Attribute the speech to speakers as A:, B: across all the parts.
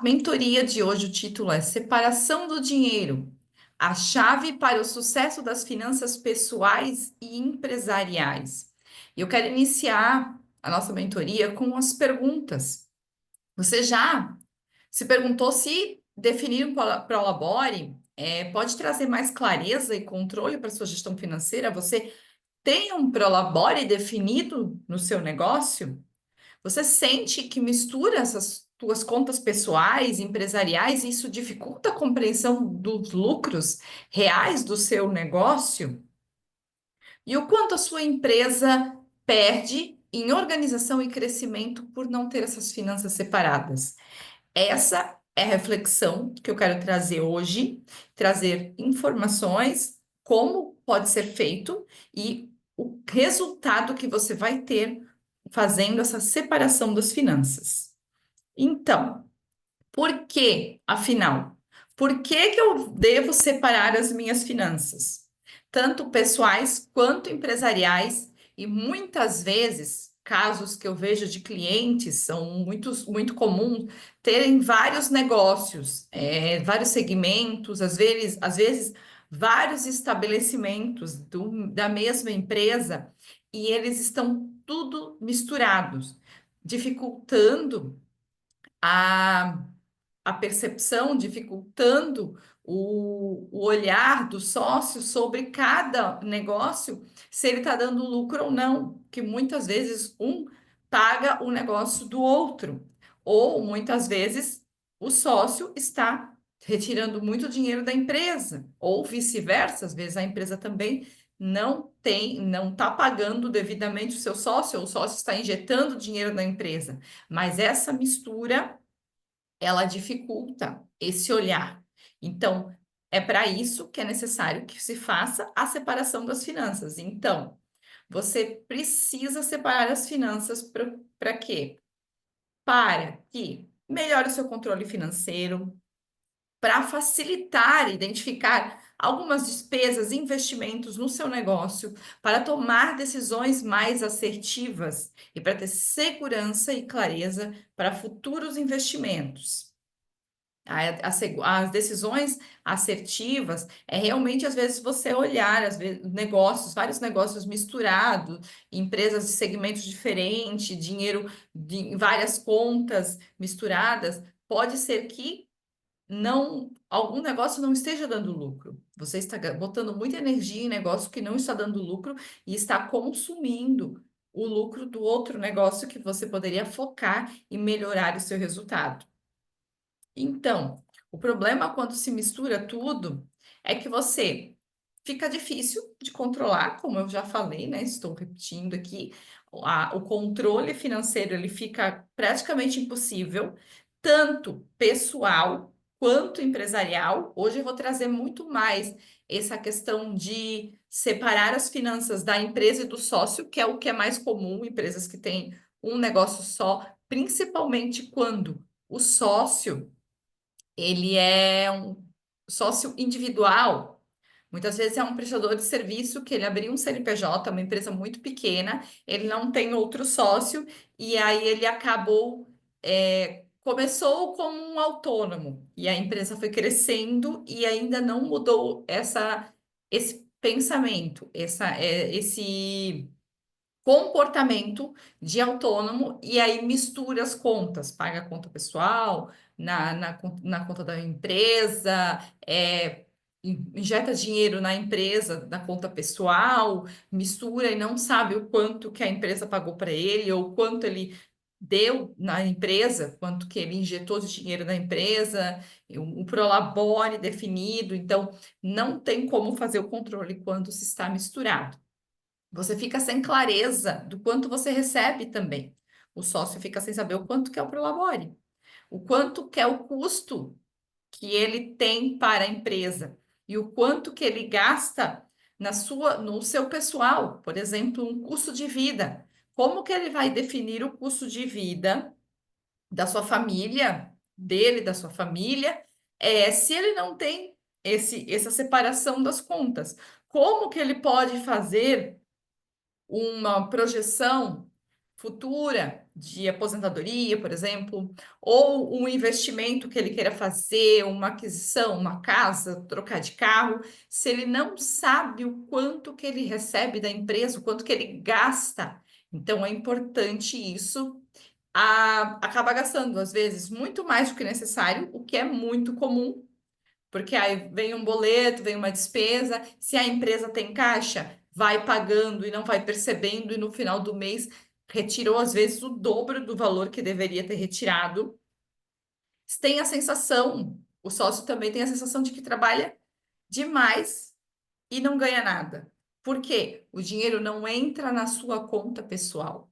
A: A mentoria de hoje, o título é Separação do Dinheiro, a chave para o sucesso das finanças pessoais e empresariais. E eu quero iniciar a nossa mentoria com as perguntas. Você já se perguntou se definir um Prolabore pode trazer mais clareza e controle para a sua gestão financeira? Você tem um Prolabore definido no seu negócio? Você sente que mistura essas tuas contas pessoais, empresariais, e isso dificulta a compreensão dos lucros reais do seu negócio? E o quanto a sua empresa perde em organização e crescimento por não ter essas finanças separadas? Essa é a reflexão que eu quero trazer hoje, trazer informações, como pode ser feito e o resultado que você vai ter fazendo essa separação das finanças. Então, por que, afinal? Por que que eu devo separar as minhas finanças? Tanto pessoais quanto empresariais, e muitas vezes, casos que eu vejo de clientes, são muito comuns terem vários negócios, vários segmentos, às vezes vários estabelecimentos da mesma empresa, e eles estão tudo misturados, dificultando a a percepção, dificultando o olhar do sócio sobre cada negócio, se ele está dando lucro ou não, que muitas vezes um paga o negócio do outro, ou muitas vezes o sócio está retirando muito dinheiro da empresa, ou vice-versa, às vezes a empresa também não está pagando devidamente o seu sócio, ou o sócio está injetando dinheiro na empresa, mas essa mistura ela dificulta esse olhar. Então, é para isso que é necessário que se faça a separação das finanças. Então, você precisa separar as finanças para quê? Para que melhore o seu controle financeiro, para facilitar, identificar algumas despesas, investimentos no seu negócio, para tomar decisões mais assertivas e para ter segurança e clareza para futuros investimentos. As decisões assertivas é realmente, às vezes, você olhar, às vezes, negócios, vários negócios misturados, empresas de segmentos diferentes, dinheiro em várias contas misturadas. Pode ser que algum negócio não esteja dando lucro. Você está botando muita energia em negócio que não está dando lucro e está consumindo o lucro do outro negócio que você poderia focar e melhorar o seu resultado. Então, o problema quando se mistura tudo é que você fica difícil de controlar, como eu já falei, né? Estou repetindo aqui, o controle financeiro ele fica praticamente impossível, tanto pessoal quanto empresarial. Hoje eu vou trazer muito mais essa questão de separar as finanças da empresa e do sócio, que é o que é mais comum, empresas que têm um negócio só, principalmente quando o sócio ele é um sócio individual. Muitas vezes é um prestador de serviço que ele abriu um CNPJ, uma empresa muito pequena, ele não tem outro sócio, e aí ele acabou, começou como um autônomo, e a empresa foi crescendo e ainda não mudou esse pensamento, esse comportamento de autônomo e aí mistura as contas, paga a conta pessoal, na conta da empresa, injeta dinheiro na empresa, na conta pessoal, mistura e não sabe o quanto que a empresa pagou para ele ou quanto ele deu na empresa, quanto que ele injetou de dinheiro na empresa, o prolabore definido, então não tem como fazer o controle quando se está misturado. Você fica sem clareza do quanto você recebe também. O sócio fica sem saber o quanto que é o prolabore, o quanto que é o custo que ele tem para a empresa e o quanto que ele gasta no seu pessoal, por exemplo, um custo de vida. Como que ele vai definir o custo de vida da sua família, dele, da sua família, se ele não tem essa separação das contas? Como que ele pode fazer uma projeção futura de aposentadoria, por exemplo, ou um investimento que ele queira fazer, uma aquisição, uma casa, trocar de carro, se ele não sabe o quanto que ele recebe da empresa, o quanto que ele gasta, então é importante isso. Acaba gastando, às vezes, muito mais do que necessário, o que é muito comum, porque aí vem um boleto, vem uma despesa, se a empresa tem caixa, vai pagando e não vai percebendo, e no final do mês retirou, às vezes, o dobro do valor que deveria ter retirado. Tem a sensação, o sócio também tem a sensação de que trabalha demais e não ganha nada. Por quê? O dinheiro não entra na sua conta pessoal.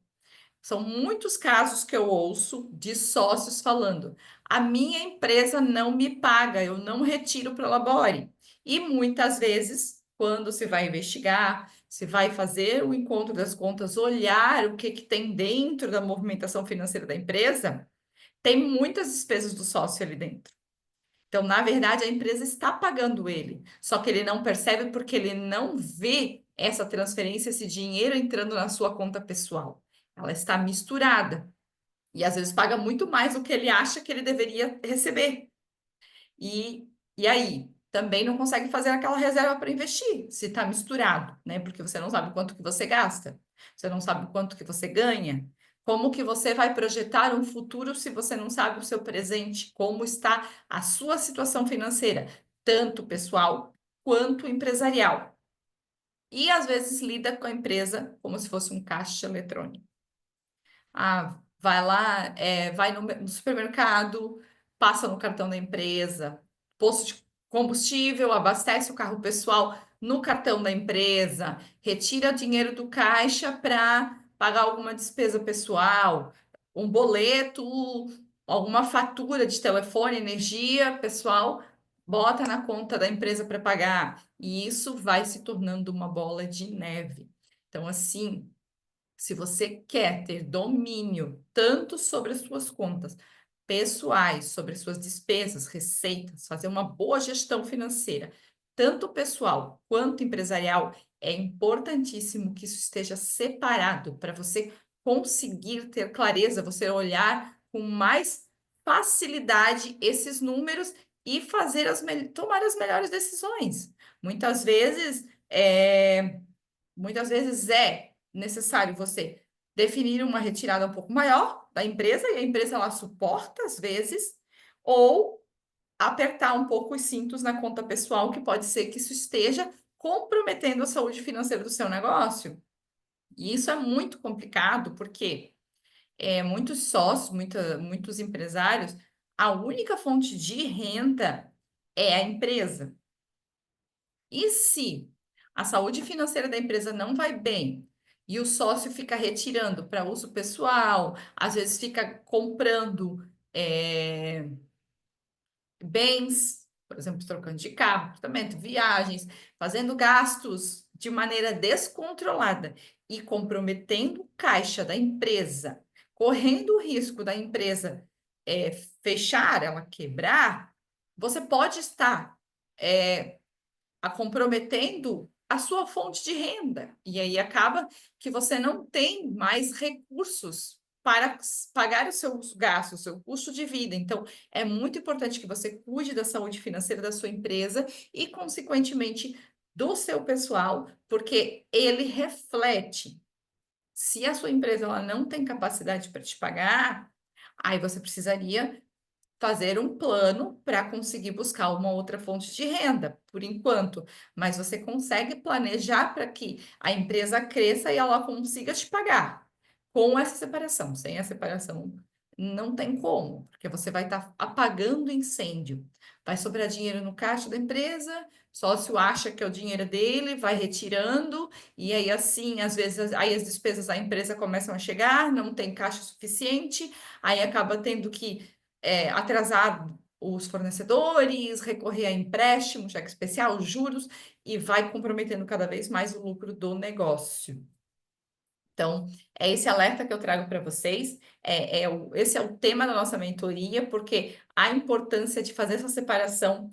A: São muitos casos que eu ouço de sócios falando: a minha empresa não me paga, eu não retiro para o Labore. E muitas vezes, quando se vai investigar, se vai fazer o encontro das contas, olhar o que tem dentro da movimentação financeira da empresa, tem muitas despesas do sócio ali dentro. Então, na verdade, a empresa está pagando ele, só que ele não percebe porque ele não vê essa transferência, esse dinheiro entrando na sua conta pessoal. Ela está misturada e às vezes paga muito mais do que ele acha que ele deveria receber. E aí, também não consegue fazer aquela reserva para investir, se está misturado, né? Porque você não sabe quanto que você gasta, você não sabe quanto que você ganha. Como que você vai projetar um futuro se você não sabe o seu presente? Como está a sua situação financeira, tanto pessoal quanto empresarial? E às vezes lida com a empresa como se fosse um caixa eletrônico. Vai lá, vai no supermercado, passa no cartão da empresa, posto de combustível, abastece o carro pessoal no cartão da empresa, retira dinheiro do caixa para pagar alguma despesa pessoal, um boleto, alguma fatura de telefone, energia, pessoal, bota na conta da empresa para pagar. E isso vai se tornando uma bola de neve. Então, assim, se você quer ter domínio tanto sobre as suas contas pessoais, sobre as suas despesas, receitas, fazer uma boa gestão financeira, tanto pessoal quanto empresarial, é importantíssimo que isso esteja separado para você conseguir ter clareza, você olhar com mais facilidade esses números e fazer tomar as melhores decisões. Muitas vezes é Muitas vezes é necessário você definir uma retirada um pouco maior da empresa, e a empresa ela suporta às vezes, ou apertar um pouco os cintos na conta pessoal, que pode ser que isso esteja comprometendo a saúde financeira do seu negócio. E isso é muito complicado, porque muitos sócios, muitos empresários, a única fonte de renda é a empresa. E se a saúde financeira da empresa não vai bem e o sócio fica retirando para uso pessoal, às vezes fica comprando bens, por exemplo, trocando de carro, apartamento, viagens, fazendo gastos de maneira descontrolada e comprometendo o caixa da empresa, correndo o risco da empresa fechar, ela quebrar, você pode estar comprometendo a sua fonte de renda. E aí acaba que você não tem mais recursos para pagar os seus gastos, o seu custo de vida. Então, é muito importante que você cuide da saúde financeira da sua empresa e, consequentemente, do seu pessoal, porque ele reflete. Se a sua empresa ela não tem capacidade para te pagar, aí você precisaria fazer um plano para conseguir buscar uma outra fonte de renda, por enquanto, mas você consegue planejar para que a empresa cresça e ela consiga te pagar com essa separação. Sem a separação, não tem como, porque você vai estar apagando incêndio. Vai sobrar dinheiro no caixa da empresa, sócio acha que é o dinheiro dele, vai retirando, e aí assim, às vezes, aí as despesas da empresa começam a chegar, não tem caixa suficiente, aí acaba tendo que atrasar os fornecedores, recorrer a empréstimo, cheque especial, juros, e vai comprometendo cada vez mais o lucro do negócio. Então, é esse alerta que eu trago para vocês. Esse é o tema da nossa mentoria, porque a importância de fazer essa separação,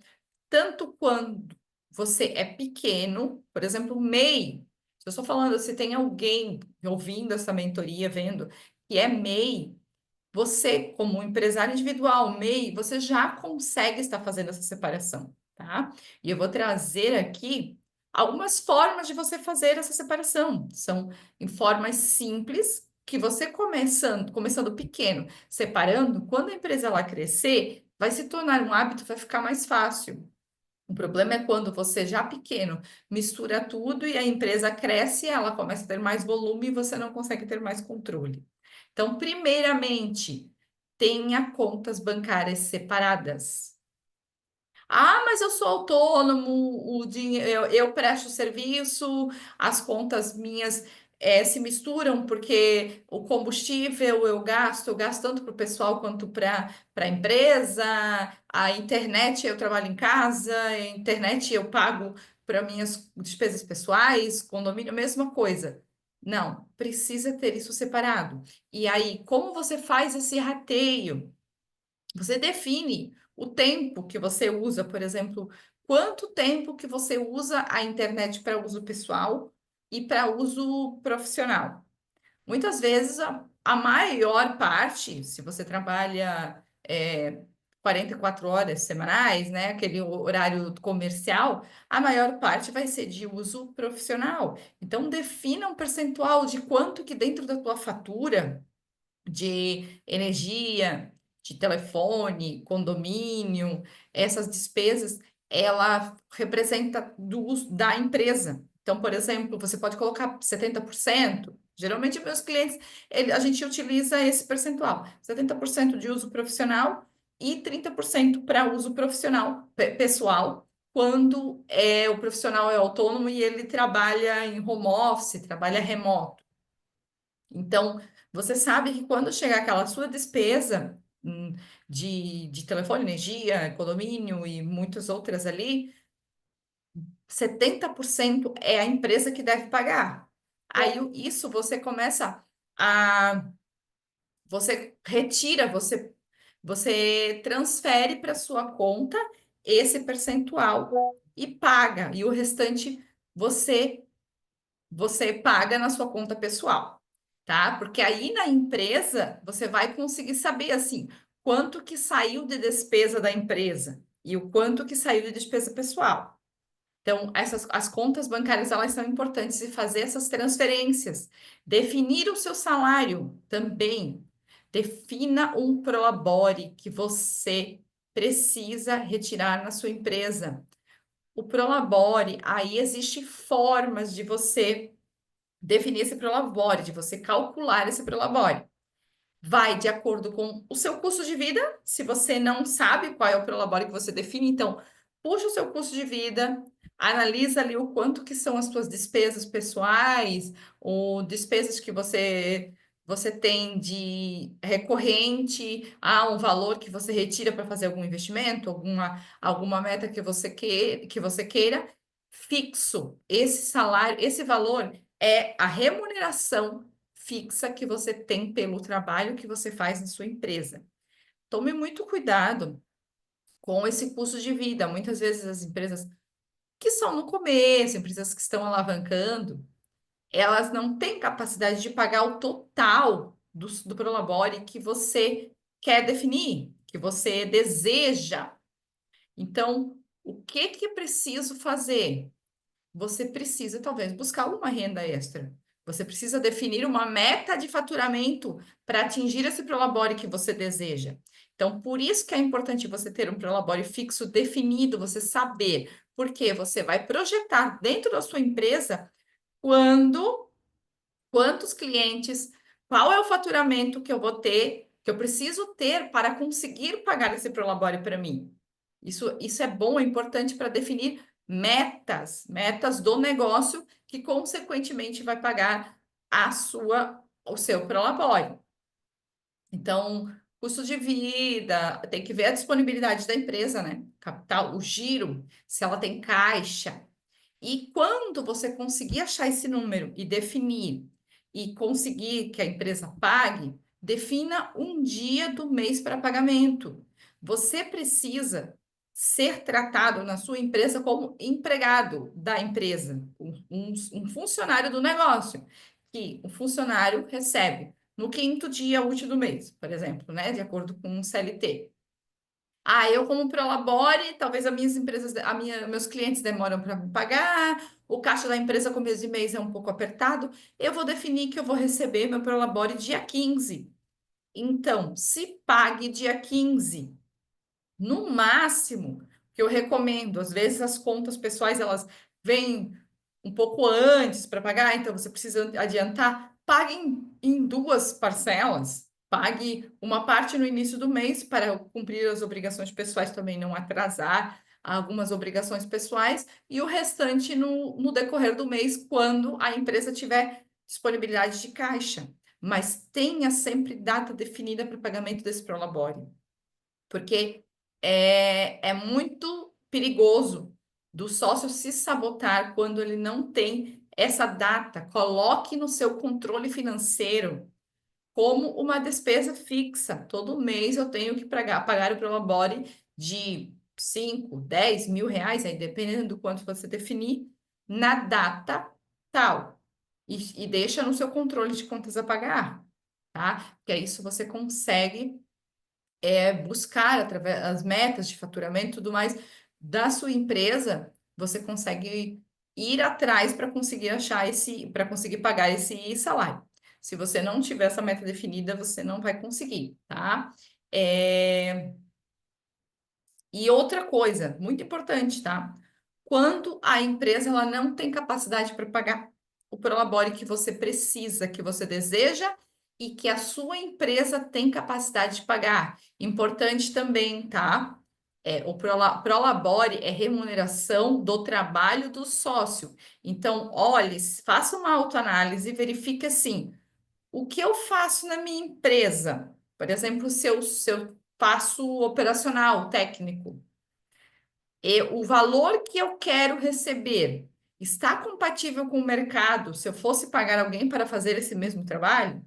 A: tanto quando você é pequeno, por exemplo, MEI. Se eu estou falando, se tem alguém ouvindo essa mentoria, vendo que é MEI, você, como empresário individual, MEI, você já consegue estar fazendo essa separação, tá? E eu vou trazer aqui algumas formas de você fazer essa separação. São em formas simples que você começando pequeno, separando, quando a empresa ela crescer, vai se tornar um hábito, vai ficar mais fácil. O problema é quando você já pequeno mistura tudo e a empresa cresce, ela começa a ter mais volume e você não consegue ter mais controle. Então, primeiramente, tenha contas bancárias separadas. Ah, mas eu sou autônomo, o dinheiro, eu presto serviço, as contas minhas se misturam porque o combustível eu gasto tanto para o pessoal quanto para a empresa, a internet eu trabalho em casa, a internet eu pago para minhas despesas pessoais, condomínio, mesma coisa. Não, precisa ter isso separado. E aí, como você faz esse rateio? Você define o tempo que você usa, por exemplo, quanto tempo que você usa a internet para uso pessoal e para uso profissional. Muitas vezes, a maior parte, se você trabalha 44 horas semanais, né, aquele horário comercial, a maior parte vai ser de uso profissional. Então, defina um percentual de quanto que dentro da tua fatura de energia, de telefone, condomínio, essas despesas, ela representa do uso da empresa. Então, por exemplo, você pode colocar 70%. Geralmente, meus clientes, a gente utiliza esse percentual: 70% de uso profissional e 30% para uso profissional, pessoal, quando o profissional é autônomo e ele trabalha em home office, trabalha remoto. Então, você sabe que quando chegar aquela sua despesa de telefone, energia, condomínio e muitas outras ali, 70% é a empresa que deve pagar. Aí isso você começa a você retira, você transfere para sua conta esse percentual e paga, e o restante você paga na sua conta pessoal, tá? Porque aí na empresa você vai conseguir saber assim quanto que saiu de despesa da empresa e o quanto que saiu de despesa pessoal. Então, as contas bancárias elas são importantes e fazer essas transferências. Definir o seu salário também. Defina um prolabore que você precisa retirar na sua empresa. O prolabore, aí existe formas de você definir esse prolabore, de você calcular esse prolabore. Vai de acordo com o seu custo de vida. Se você não sabe qual é o prolabore que você define, então puxa o seu custo de vida, analisa ali o quanto que são as suas despesas pessoais, ou despesas que você tem de recorrente, um valor que você retira para fazer algum investimento, alguma meta que você queira, fixo. Esse salário, esse valor é a remuneração fixa que você tem pelo trabalho que você faz na sua empresa. Tome muito cuidado com esse custo de vida. Muitas vezes as empresas que são no começo, empresas que estão alavancando, elas não têm capacidade de pagar o total do prolabore que você quer definir, que você deseja. Então, o que que é preciso fazer? Você precisa talvez buscar uma renda extra. Você precisa definir uma meta de faturamento para atingir esse prolabore que você deseja. Então, por isso que é importante você ter um prolabore fixo definido, você saber, porque você vai projetar dentro da sua empresa quando, quantos clientes, qual é o faturamento que eu vou ter, que eu preciso ter para conseguir pagar esse prolabore para mim. Isso é bom, é importante para definir metas do negócio que, consequentemente, vai pagar o seu prolabore. Então, custo de vida, tem que ver a disponibilidade da empresa, né? Capital, o giro, se ela tem caixa. E quando você conseguir achar esse número e definir e conseguir que a empresa pague, defina um dia do mês para pagamento. Você precisa ser tratado na sua empresa como empregado da empresa, um funcionário do negócio, que o funcionário recebe no quinto dia útil do mês, por exemplo, né? De acordo com o CLT. Eu como Prolabore, talvez as minhas empresas, meus clientes demoram para me pagar, o caixa da empresa começo de mês é um pouco apertado, eu vou definir que eu vou receber meu Prolabore dia 15. Então, se pague dia 15. No máximo, que eu recomendo, às vezes as contas pessoais elas vêm um pouco antes para pagar, então você precisa adiantar, pague em duas parcelas. Pague uma parte no início do mês para cumprir as obrigações pessoais, também não atrasar algumas obrigações pessoais, e o restante no decorrer do mês, quando a empresa tiver disponibilidade de caixa. Mas tenha sempre data definida para o pagamento desse prolabore, porque é muito perigoso do sócio se sabotar quando ele não tem essa data. Coloque no seu controle financeiro como uma despesa fixa. Todo mês eu tenho que pagar o prolabore de 5, 10 mil reais, aí dependendo do quanto você definir, na data tal. E deixa no seu controle de contas a pagar, tá? Porque isso você consegue buscar através das metas de faturamento e tudo mais da sua empresa, você consegue ir atrás para conseguir achar para conseguir pagar esse salário. Se você não tiver essa meta definida, você não vai conseguir, tá? É, E outra coisa, muito importante, tá? Quando a empresa ela não tem capacidade para pagar o prolabore que você precisa, que você deseja e que a sua empresa tem capacidade de pagar. Importante também, tá? O prolabore é remuneração do trabalho do sócio. Então, olhe, faça uma autoanálise e verifique assim, o que eu faço na minha empresa? Por exemplo, se eu faço operacional, técnico, e o valor que eu quero receber está compatível com o mercado? Se eu fosse pagar alguém para fazer esse mesmo trabalho,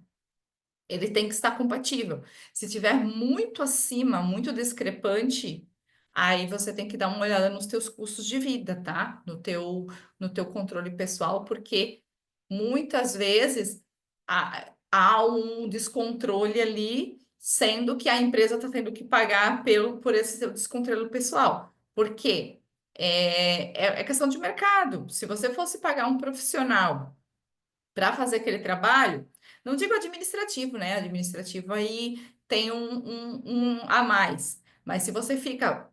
A: ele tem que estar compatível. Se tiver muito acima, muito discrepante, aí você tem que dar uma olhada nos teus custos de vida, tá? No teu controle pessoal, porque muitas vezes há um descontrole ali, sendo que a empresa está tendo que pagar por esse seu descontrole pessoal. Por quê? É questão de mercado. Se você fosse pagar um profissional para fazer aquele trabalho, não digo administrativo, né? Administrativo aí tem um a mais. Mas se você fica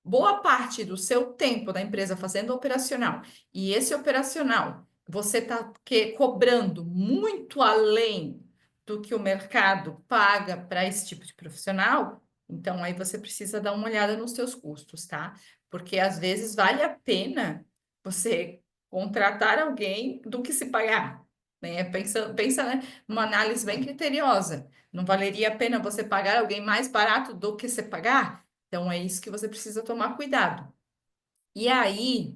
A: boa parte do seu tempo da empresa fazendo operacional e esse operacional você está cobrando muito além do que o mercado paga para esse tipo de profissional, então aí você precisa dar uma olhada nos seus custos, tá? Porque às vezes vale a pena você contratar alguém do que se pagar, né? Pensa, né, numa análise bem criteriosa. Não valeria a pena você pagar alguém mais barato do que se pagar? Então, é isso que você precisa tomar cuidado. E aí,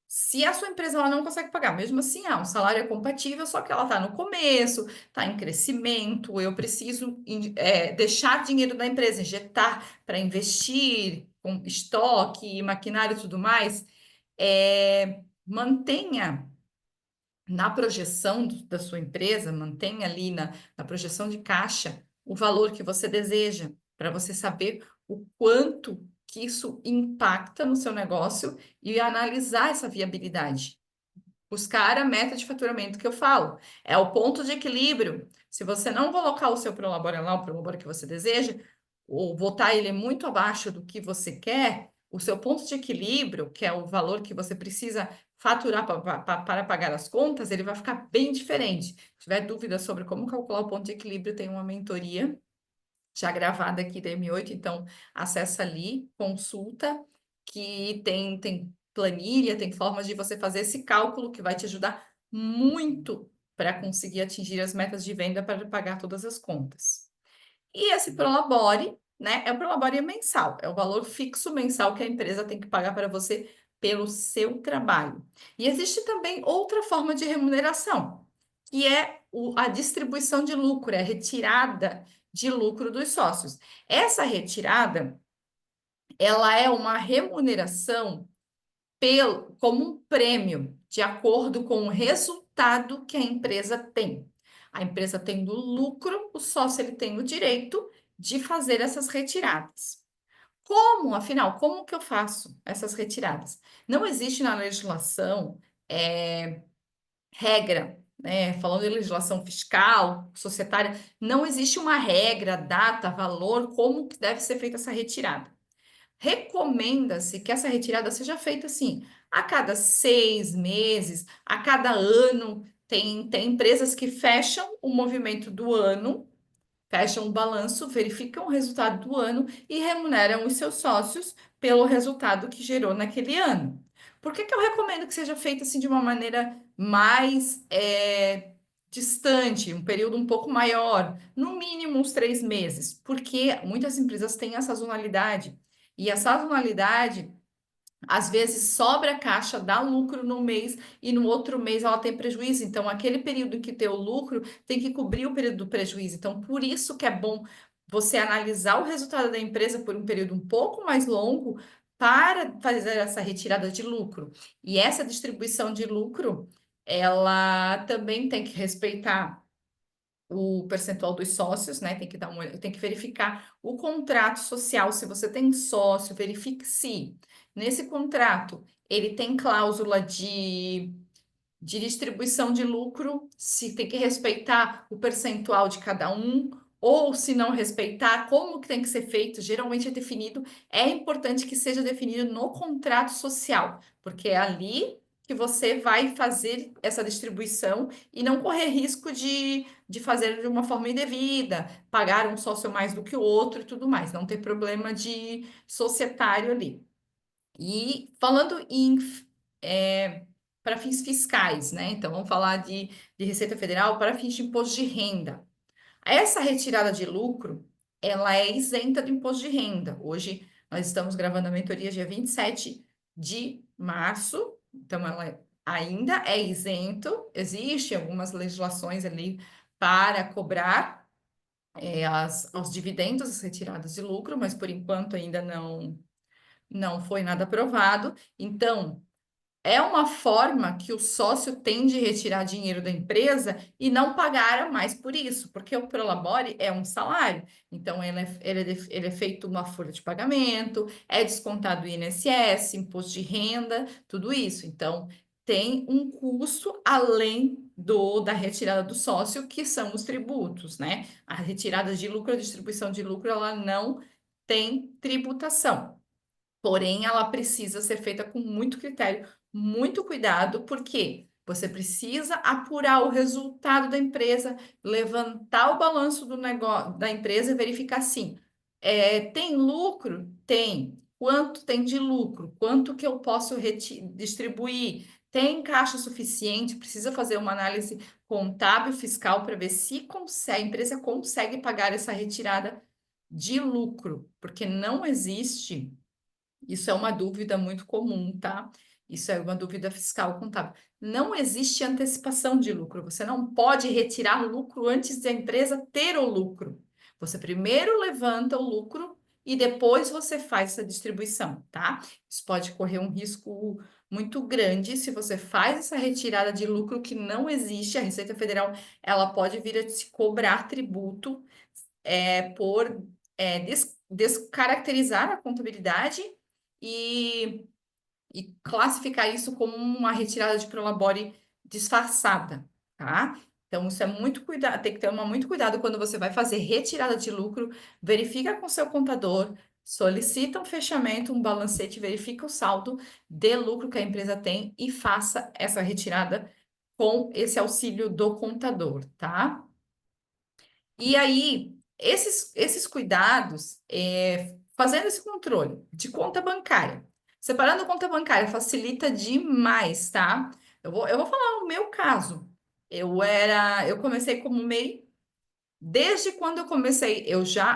A: se a sua empresa ela não consegue pagar, mesmo assim, o salário é compatível, só que ela está no começo, está em crescimento, eu preciso deixar dinheiro da empresa, injetar para investir com estoque, maquinário e tudo mais, mantenha na projeção da sua empresa, mantenha ali na projeção de caixa o valor que você deseja, para você saber o quanto que isso impacta no seu negócio e analisar essa viabilidade. Buscar a meta de faturamento que eu falo. É o ponto de equilíbrio. Se você não colocar o seu prolabore lá, o prolabore que você deseja, ou botar ele muito abaixo do que você quer, o seu ponto de equilíbrio, que é o valor que você precisa faturar para pagar as contas, ele vai ficar bem diferente. Se tiver dúvida sobre como calcular o ponto de equilíbrio, tem uma mentoria já gravada aqui da M8, então acessa ali, consulta, que tem planilha, tem formas de você fazer esse cálculo que vai te ajudar muito para conseguir atingir as metas de venda para pagar todas as contas. E esse prolabore, né, é o prolabore mensal, é o valor fixo mensal que a empresa tem que pagar para você pelo seu trabalho. E existe também outra forma de remuneração, que é a distribuição de lucro, é a retirada de lucro dos sócios. Essa retirada, ela é uma remuneração como um prêmio, de acordo com o resultado que a empresa tem. A empresa tendo lucro, o sócio ele tem o direito de fazer essas retiradas. Como, afinal, como que eu faço essas retiradas? Não existe na legislação regra, né? Falando em legislação fiscal, societária, não existe uma regra, data, valor, como que deve ser feita essa retirada. Recomenda-se que essa retirada seja feita assim, a cada 6 meses, a cada ano. Tem empresas que fecham o movimento do ano, fecham o balanço, verificam o resultado do ano e remuneram os seus sócios pelo resultado que gerou naquele ano. Por que que eu recomendo que seja feito assim de uma maneira mais distante, um período um pouco maior, no mínimo uns 3 meses? Porque muitas empresas têm a sazonalidade, e a sazonalidade às vezes sobra caixa, dá lucro no mês e no outro mês ela tem prejuízo. Então, aquele período em que tem o lucro tem que cobrir o período do prejuízo. Então, por isso que é bom você analisar o resultado da empresa por um período um pouco mais longo para fazer essa retirada de lucro. E essa distribuição de lucro, ela também tem que respeitar o percentual dos sócios, né? Tem que verificar o contrato social. Se você tem sócio, verifique se nesse contrato ele tem cláusula de distribuição de lucro, se tem que respeitar o percentual de cada um, ou se não respeitar, como que tem que ser feito, geralmente é definido, é importante que seja definido no contrato social, porque é ali que você vai fazer essa distribuição e não correr risco de fazer de uma forma indevida, pagar um sócio mais do que o outro e tudo mais, não ter problema de societário ali. E falando em para fins fiscais, né? Então, vamos falar de Receita Federal para fins de imposto de renda. Essa retirada de lucro, ela é isenta do imposto de renda. Hoje, nós estamos gravando a mentoria dia 27 de março, então ainda é isento. Existem algumas legislações ali para cobrar os dividendos, as retiradas de lucro, mas por enquanto ainda não foi nada aprovado. Então, é uma forma que o sócio tem de retirar dinheiro da empresa e não pagar a mais por isso, porque o Prolabore é um salário. Então, ele é feito uma folha de pagamento, é descontado o INSS, imposto de renda, tudo isso. Então, tem um custo além da retirada do sócio, que são os tributos, né? A retirada de lucro, a distribuição de lucro, ela não tem tributação. Porém, ela precisa ser feita com muito critério, muito cuidado, porque você precisa apurar o resultado da empresa, levantar o balanço do negócio da empresa e verificar assim, tem lucro? Tem. Quanto tem de lucro? Quanto que eu posso distribuir? Tem caixa suficiente? Precisa fazer uma análise contábil fiscal para ver se a empresa consegue pagar essa retirada de lucro, porque não existe. Isso é uma dúvida muito comum, tá? Isso é uma dúvida fiscal contábil. Não existe antecipação de lucro. Você não pode retirar lucro antes da empresa ter o lucro. Você primeiro levanta o lucro e depois você faz essa distribuição, tá? Isso pode correr um risco muito grande se você faz essa retirada de lucro que não existe. A Receita Federal, ela pode vir a te cobrar tributo por descaracterizar a contabilidade e, e classificar isso como uma retirada de prolabore disfarçada, tá? Então, isso é muito cuidado, tem que ter muito cuidado quando você vai fazer retirada de lucro, verifica com seu contador, solicita um fechamento, um balancete, verifica o saldo de lucro que a empresa tem e faça essa retirada com esse auxílio do contador, tá? E aí, esses cuidados, fazendo esse controle de conta bancária, separando conta bancária facilita demais, tá? Eu vou falar o meu caso. Eu comecei como MEI. Desde quando eu comecei,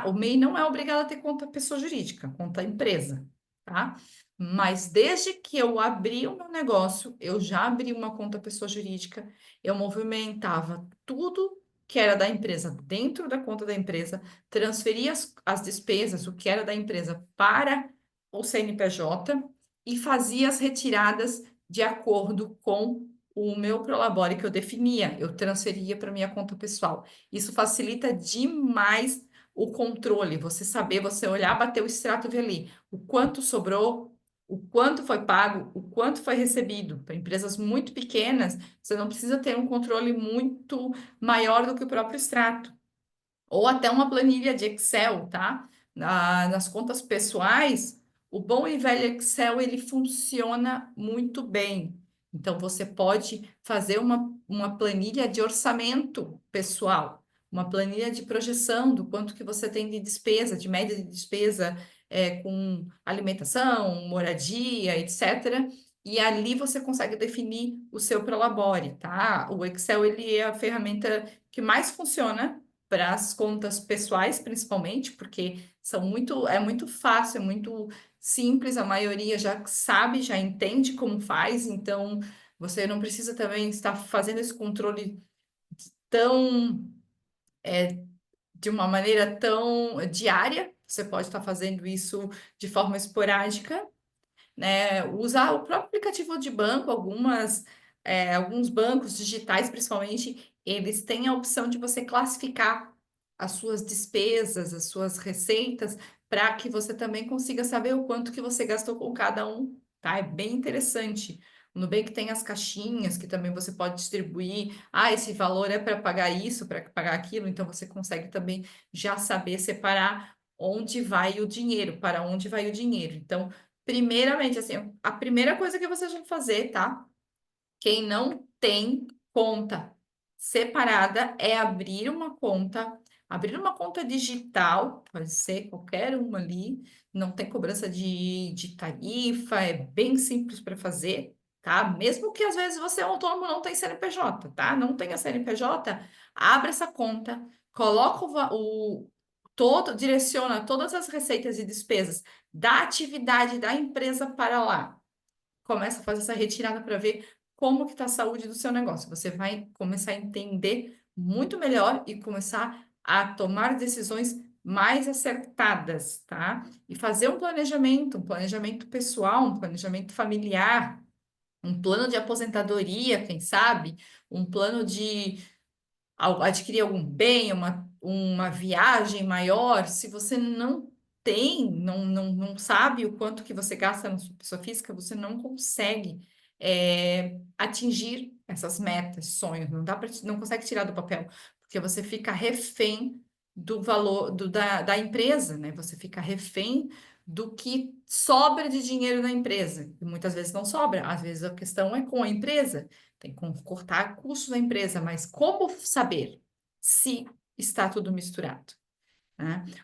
A: o MEI não é obrigado a ter conta pessoa jurídica, conta empresa, tá? Mas desde que eu abri o meu negócio, eu já abri uma conta pessoa jurídica, eu movimentava tudo que era da empresa dentro da conta da empresa, transferia as despesas, o que era da empresa para o CNPJ e fazia as retiradas de acordo com o meu Prolabore que eu definia, eu transferia para minha conta pessoal. Isso facilita demais o controle, você saber, você olhar, bater o extrato e ver ali o quanto sobrou, o quanto foi pago, o quanto foi recebido. Para empresas muito pequenas, você não precisa ter um controle muito maior do que o próprio extrato ou até uma planilha de Excel, tá? Nas contas pessoais, o bom e velho Excel ele funciona muito bem. Então, você pode fazer uma planilha de orçamento pessoal, uma planilha de projeção do quanto que você tem de despesa, de média de despesa, com alimentação, moradia, etc. E ali você consegue definir o seu Prolabore, tá? O Excel ele é a ferramenta que mais funciona para as contas pessoais, principalmente, porque é muito fácil, é muito simples, a maioria já sabe, já entende como faz, então você não precisa também estar fazendo esse controle tão de uma maneira tão diária, você pode estar fazendo isso de forma esporádica, né? Usar o próprio aplicativo de banco, alguns bancos digitais, principalmente, eles têm a opção de você classificar as suas despesas, as suas receitas, para que você também consiga saber o quanto que você gastou com cada um, tá? É bem interessante. O Nubank tem as caixinhas que também você pode distribuir. Ah, esse valor é para pagar isso, para pagar aquilo, então você consegue também já saber separar onde vai o dinheiro, para onde vai o dinheiro. Então, primeiramente, assim, a primeira coisa que vocês vão fazer, tá? Quem não tem conta separada é abrir uma conta digital, pode ser qualquer uma ali, não tem cobrança de tarifa, é bem simples para fazer, tá? Mesmo que às vezes você é autônomo, não tem CNPJ, tá? Não tem a CNPJ, abre essa conta, coloca direciona todas as receitas e despesas da atividade da empresa para lá. Começa a fazer essa retirada para ver como que está a saúde do seu negócio. Você vai começar a entender muito melhor e começar a tomar decisões mais acertadas, tá? E fazer um planejamento pessoal, um planejamento familiar, um plano de aposentadoria, quem sabe, um plano de adquirir algum bem, uma viagem maior, se você não tem, não sabe o quanto que você gasta na sua pessoa física, você não consegue atingir essas metas, sonhos, não consegue tirar do papel, porque você fica refém do valor da empresa, né? Você fica refém do que sobra de dinheiro na empresa. E muitas vezes não sobra, às vezes a questão é com a empresa. Tem como cortar custos da empresa, mas como saber se está tudo misturado, né?